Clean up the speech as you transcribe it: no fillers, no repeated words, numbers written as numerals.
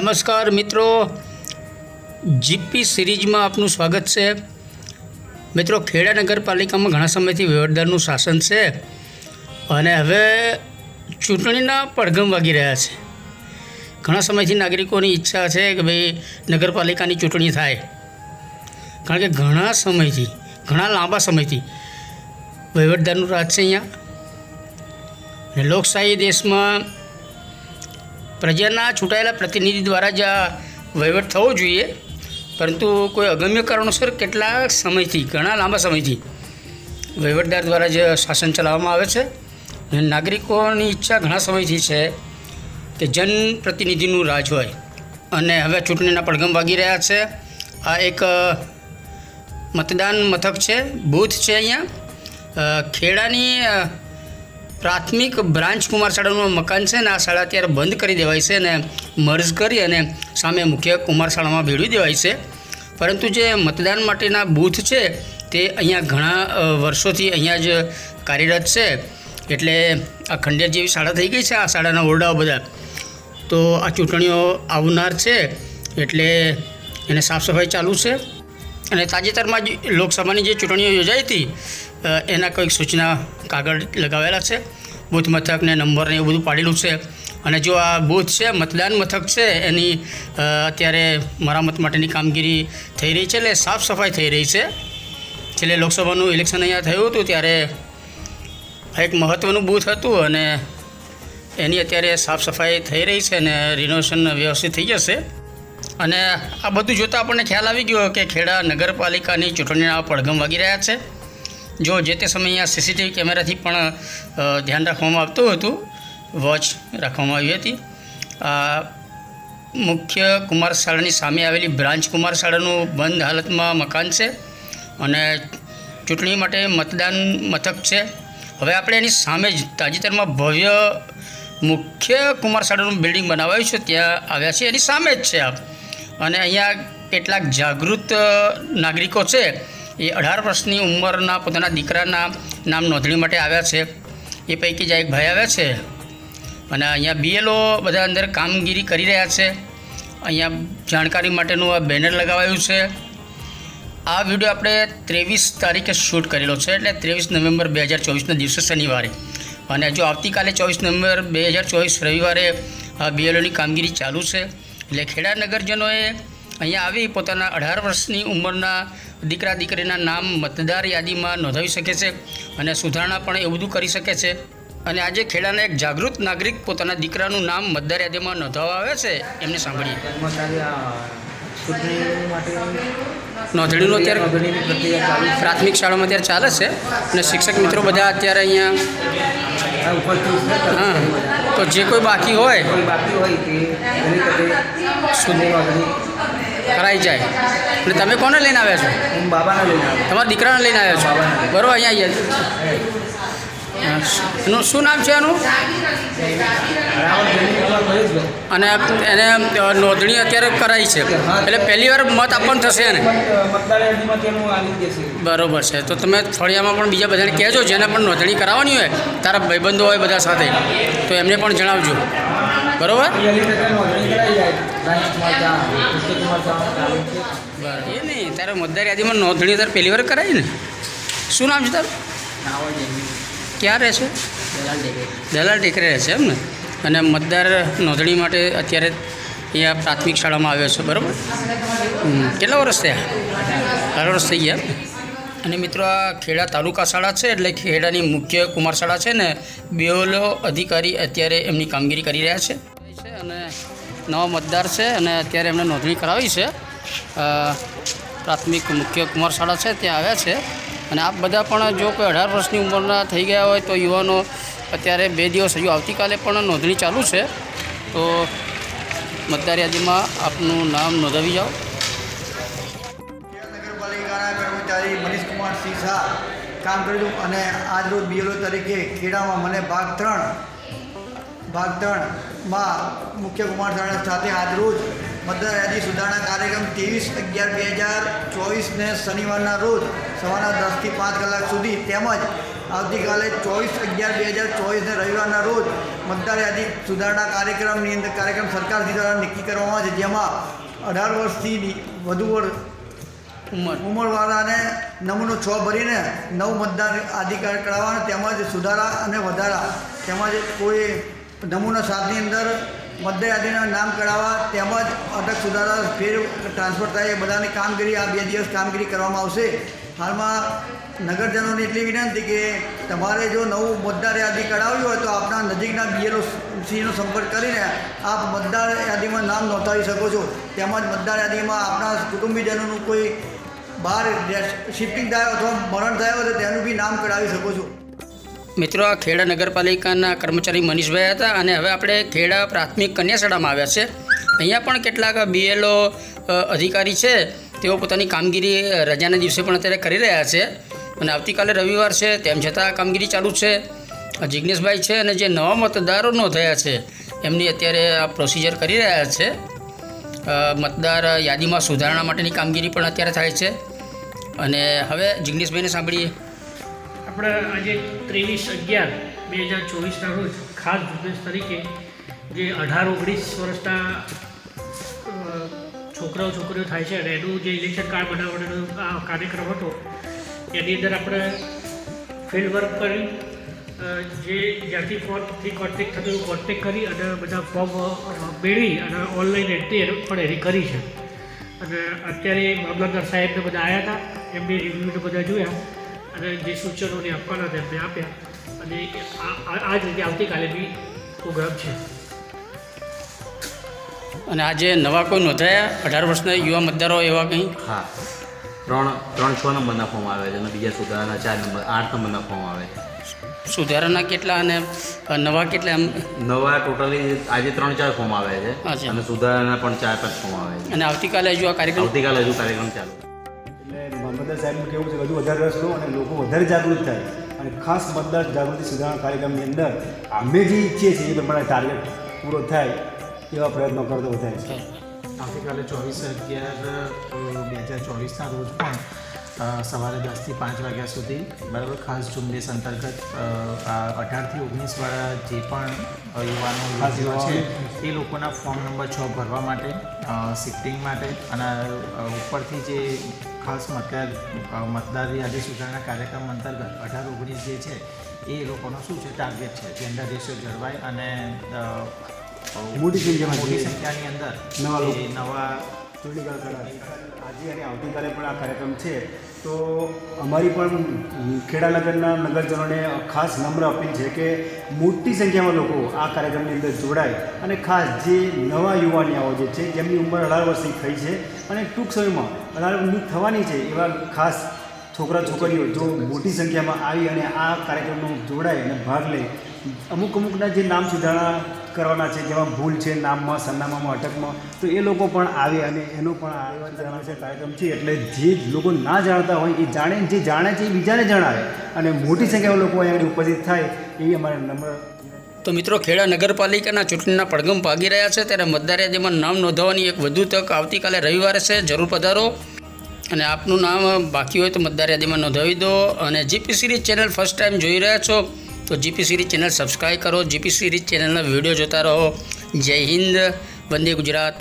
નમસ્કાર મિત્રો, જીપી સિરીઝમાં આપનું સ્વાગત છે। મિત્રો, ખેડા નગરપાલિકામાં ઘણા સમયથી વહીવટદારનું શાસન છે અને હવે ચૂંટણીના પડઘમ વાગી રહ્યા છે। ઘણા સમયથી નાગરિકોની ઈચ્છા છે કે ભાઈ નગરપાલિકાની ચૂંટણી થાય, કારણ કે ઘણા લાંબા સમયથી વહીવટદારનું રાજ છે અહીંયા। અને લોકશાહી દેશમાં પ્રજાના ચૂંટાયેલા પ્રતિનિધિ દ્વારા જ આ વહીવટ થવો જોઈએ, પરંતુ કોઈ અગમ્ય કારણોસર ઘણા લાંબા સમયથી વહીવટદાર દ્વારા જ શાસન ચલાવવામાં આવે છે। અને નાગરિકોની ઈચ્છા ઘણા સમયથી છે કે જનપ્રતિનિધિનું રાજ હોય, અને હવે ચૂંટણીના પડઘમ વાગી રહ્યા છે। આ એક મતદાન મથક છે, બૂથ છે અહીંયા ખેડાની પ્રાથમિક બ્રાન્ચ કુમાર શાળાનું મકાન છે ને આ શાળા અત્યારે બંધ કરી દેવાય છે અને મર્જ કરી અને સામે મુખ્ય કુમાર શાળામાં ભેળવી દેવાય છે। પરંતુ જે મતદાન માટેના બૂથ છે તે અહીંયા ઘણા વર્ષોથી અહીંયા જ કાર્યરત છે, એટલે આ ખંડેર જેવી શાળા થઈ ગઈ છે આ શાળાના ઓરડાઓ બધા। તો આ ચૂંટણીઓ આવનાર છે એટલે એને સાફ સફાઈ ચાલુ છે, અને તાજેતરમાં જ લોકસભાની જે ચૂંટણીઓ યોજાઈ હતી એના કોઈક સૂચના કાગળ લગાવેલા છે, બૂથ મથકને નંબરને એવું બધું પાડેલું છે। અને જો આ બૂથ છે, મતદાન મથક છે, એની અત્યારે મરામત માટેની કામગીરી થઈ રહી છે, એટલે સાફ સફાઈ થઈ રહી છે। છેલ્લે લોકસભાનું ઇલેક્શન અહીંયા થયું હતું ત્યારે એક મહત્ત્વનું બૂથ હતું અને એની અત્યારે સાફ સફાઈ થઈ રહી છે અને રિનોવેશન વ્યવસ્થિત થઈ જશે। અને આ બધું જોતાં આપણને ખ્યાલ આવી ગયો કે ખેડા નગરપાલિકાની ચૂંટણીના પડઘમ વાગી રહ્યા છે। જો જે તે સમયે અહીંયા સીસીટીવી કેમેરાથી પણ ધ્યાન રાખવામાં આવતું હતું, વોચ રાખવામાં આવી હતી। આ મુખ્ય કુમાર શાળાની સામે આવેલી બ્રાન્ચ કુમાર શાળાનું બંધ હાલતમાં મકાન છે અને ચૂંટણી માટે મતદાન મથક છે। હવે આપણે એની સામે જ તાજેતરમાં ભવ્ય મુખ્ય કુમાર શાળાનું બિલ્ડિંગ બનાવાયું છે, ત્યાં આવ્યા છે, એની સામે જ છે આ। અને અહીંયા કેટલાક જાગૃત નાગરિકો છે, એ 18 વર્ષની ઉંમરના પોતાના દીકરાના નામ નોંધણી માટે આવ્યા છે। એ પૈકી જ એક ભાઈ આવ્યા છે અને અહીંયા બીએલઓ બધા અંદર કામગીરી કરી રહ્યા છે। અહીંયા જાણકારી માટેનું આ બેનર લગાવાયું છે। આ વિડીયો આપણે 23 તારીખે શૂટ કરેલો છે, એટલે 23 નવેમ્બર 2024ના દિવસે શનિવારે, અને જો આવતીકાલે 24 નવેમ્બર 2024 રવિવારે આ બીએલઓની કામગીરી ચાલુ છે। એટલે ખેડા નગરજનોએ અહીંયા આવી પોતાના 18 વર્ષની ઉંમરના દીકરા દીકરીના નામ મતદાર યાદીમાં નોંધાવી શકે છે અને સુધારણા પણ એવું બધું કરી શકે છે। અને આજે ખેડાના એક જાગૃત નાગરિક પોતાના દીકરાનું નામ મતદાર યાદીમાં નોંધાવવા આવે છે, એમને સાંભળીએ। નોંધણીનું અત્યારે પ્રાથમિક શાળામાં અત્યારે ચાલે છે અને શિક્ષક મિત્રો બધા અત્યારે અહીંયા હા, તો જે કોઈ બાકી હોય કરાઈ જાય। એટલે તમે કોને લઈને આવ્યા છો? બાબાને લઈને આવ્યા, તમારા દીકરાને લઈને આવ્યા છો, બરાબર? અહીંયા એનું શું નામ છે એનું? અને એને નોંધણી અત્યારે કરાઈ છે, એટલે પહેલી વાર મત આપવાનું થશે એને, બરાબર છે? તો તમે ફળિયામાં પણ બીજા બધાને કહેજો, જેને પણ નોંધણી કરાવવાની હોય, તારા ભાઈબંધો હોય બધા સાથે, તો એમને પણ જણાવજો, બરાબર? એ નહીં, તારે મતદાર યાદીમાં નોંધણી તારે પહેલી વાર કરાવી ને? શું નામ છે તારું? ક્યાં રહે છે? દલાલ ટેકરે રહે છે એમ ને? અને મતદાર નોંધણી માટે અત્યારે અહીંયા પ્રાથમિક શાળામાં આવ્યો છે, બરાબર? કેટલા વર્ષ થયા? 18 વર્ષ થઈ ગયા। અને મિત્રો, આ ખેડા તાલુકા શાળા છે, એટલે ખેડાની મુખ્ય કુમાર શાળા છે ને બીએલઓ અધિકારી અત્યારે એમની કામગીરી કરી રહ્યા છે અને નવા મતદાર છે અને અત્યારે એમને નોંધણી કરાવી છે। પ્રાથમિક મુખ્ય કુમાર શાળા છે, ત્યાં આવ્યા છે। અને આપ બધા પણ જો કોઈ 18 વર્ષની ઉંમરના થઈ ગયા હોય તો યુવાનો અત્યારે 2 દિવસ હજુ આવતીકાલે પણ નોંધણી ચાલુ છે, તો મતદાર યાદીમાં આપનું નામ નોંધાવી જાઓ। નગરપાલિકાના કર્મચારી મનીષ કુમાર સિંહ શાહ કામ કર્યું અને આજ રોજ બીએલઓ તરીકે ખેડામાં મને ભાગ 3માં મુખ્ય કુમાર શાળા સાથે આજ રોજ મતદાર યાદી સુધારણા કાર્યક્રમ 23/11/2024ને શનિવારના રોજ સવારના 10 થી 5 કલાક સુધી તેમજ આવતીકાલે 24/11/2024 રવિવારના રોજ મતદાર યાદી સુધારણા કાર્યક્રમ સરકારશ્રી દ્વારા નક્કી કરવામાં આવે છે, જેમાં 18 વર્ષથી વધુ ઉંમરવાળાને નમૂનો 6 ભરીને 9 મતદાર યાદી કરાવવાના, તેમજ સુધારા અને વધારા તેમજ કોઈ નમૂના 7ની અંદર મતદાર યાદીના નામ કઢાવવા તેમજ અટક સુધારા ફેર ટ્રાન્સફર થાય એ બધાની કામગીરી આ 2 દિવસ કામગીરી કરવામાં આવશે. હાલમાં નગરજનોને એટલી વિનંતી કે તમારે જો નવું મતદાર યાદી કઢાવવી હોય તો આપણા નજીકના BLO/Cનો સંપર્ક કરીને આપ મતદાર યાદીમાં નામ નોંધાવી શકો છો. તેમજ મતદાર યાદીમાં આપણા કુટુંબીજનોનું કોઈ બહાર શિફ્ટિંગ થાય અથવા મરણ થયા હોય તો તેનું બી નામ કઢાવી શકો છો. મિત્રો, આ ખેડા નગરપાલિકાના કર્મચારી મનીષભાઈ હતા અને હવે આપણે ખેડા પ્રાથમિક કન્યા શાળામાં આવ્યા છે. અહીંયા પણ કેટલાક BLO અધિકારી છે, તેઓ પોતાની કામગીરી રજાના દિવસે પણ અત્યારે કરી રહ્યા છે અને આવતીકાલે રવિવાર છે તેમ છતાં કામગીરી ચાલુ છે. જિજ્ઞેશભાઈ છે અને જે નવા મતદારો નોંધાયા છે એમની અત્યારે આ પ્રોસિજર કરી રહ્યા છે. મતદાર યાદીમાં સુધારણા માટેની કામગીરી પણ અત્યારે થાય છે અને હવે જિજ્ઞેશભાઈને સાંભળીએ. આપણે આજે 23/11/2024ના રોજ ખાસ ઝુંબેશ તરીકે જે 18-19 વર્ષના છોકરીઓ થાય છે અને એનું જે ઇલેક્શન કાર્ડ બનાવવાનો આ કાર્યક્રમ હતો, એની અંદર આપણે ફિલ્ડ વર્ક કરી જે જ્યાંથી ફોર્મથી કોન્ટેક્ટ થતું એવું કોન્ટેક્ટ કરી અને બધા ફોર્મ મેળવી અને ઓનલાઈન એન્ટ્રી પણ એની કરી છે. અને અત્યારે મામલતદાર સાહેબને બધા આવ્યા હતા, એમને રિવ્યૂને બધા જોયા અને જે સૂચનોને આપવાના તેમને આપ્યા અને આ જ રીતે આવતીકાલે બી પ્રોગ્રામ છે. અને આજે નવા કોઈ નોંધાયા 18 વર્ષના યુવા મતદારો એવા કંઈ? હા, 3-6 નંબરના ફોર્મ આવે છે અને બીજા સુધારાના 4 નંબર 8 નંબરના ફોર્મ આવે છે. સુધારાના કેટલા અને નવા કેટલા? એમ નવા ટોટલી આજે 3-4 ફોર્મ આવે છે અચ્છા. અને સુધારાના પણ 4-5 ફોર્મ આવે છે. અને આવતીકાલે હજુ આ કાર્યક્રમ? આવતીકાલે હજુ કાર્યક્રમ ચાલુ. એટલે મામલતદાર સાહેબનું કેવું છે વધુ વધારે રસ લો અને લોકો વધારે જાગૃત થાય અને ખાસ મતદાર જાગૃતિ સુધારણા કાર્યક્રમની અંદર અમે જે ઈચ્છીએ છીએ એ પ્રમાણે ટાર્ગેટ પૂરો થાય એવા પ્રયત્નો કરતો વધારે છે. આવતીકાલે 24/11/2024ના રોજ પણ સવારે 10થી 5 વાગ્યા સુધી બરાબર ખાસ ઝુંબેશ અંતર્ગત 18થી 19 વાળા જે પણ યુવાનો છે એ લોકોના ફોર્મ નંબર 6 ભરવા માટે, શિફ્ટિંગ માટે અને ઉપરથી જે ખાસ મતદાર યાદી સુધારણા કાર્યક્રમ અંતર્ગત 18-19 જે છે એ લોકોનો શું છે ટાર્ગેટ છે, જેન્ડર રેશિયો જળવાય અને મોટી સંખ્યાની અંદર નવા લોકો નવા ચૂંટણી કરાવે. આજે અને આવતીકાલે પણ આ કાર્યક્રમ છે તો અમારી પણ ખેડાનગરના નગરજનોને ખાસ નમ્ર અપીલ છે કે મોટી સંખ્યામાં લોકો આ કાર્યક્રમની અંદર જોડાય અને ખાસ જે નવા યુવાનિયાઓ જે છે જેમની ઉંમર 18 વર્ષની થઈ છે અને ટૂંક સમયમાં 18 થવાની છે એવા ખાસ છોકરીઓ જો મોટી સંખ્યામાં આવી અને આ કાર્યક્રમમાં જોડાય અને ભાગ લે. અમુકના જે નામ સુધારણા કરવાના છે, જેમાં ભૂલ છે નામમાં, સરનામામાં, અટકમાં, તો એ લોકો પણ આવે અને એનો પણ આ કાર્યક્રમ છે. એટલે જે લોકો ના જાણતા હોય એ જાણે, જે જાણે છે એ બીજાને જણાવે અને મોટી સંખ્યામાં લોકો અહીંયા ઉપસ્થિત થાય એવી અમારે નમ્ર. તો મિત્રો, ખેડા નગરપાલિકાના ચૂંટણીના પડઘમ ભાગી રહ્યા છે ત્યારે મતદાર યાદીમાં નામ નોંધાવવાની એક વધુ તક આવતીકાલે રવિવારે છે. જરૂર પધારો અને આપનું નામ બાકી હોય તો મતદાર યાદીમાં નોંધાવી દો. અને GP series channel first time જોઈ રહ્યા છો તો જીપી સિરીઝ ચેનલ સબસ્ક્રાઈબ કરો. જીપી સિરીઝ ચેનલના વિડીયો જોતા રહો. જય હિન્દ, વંદે ગુજરાત.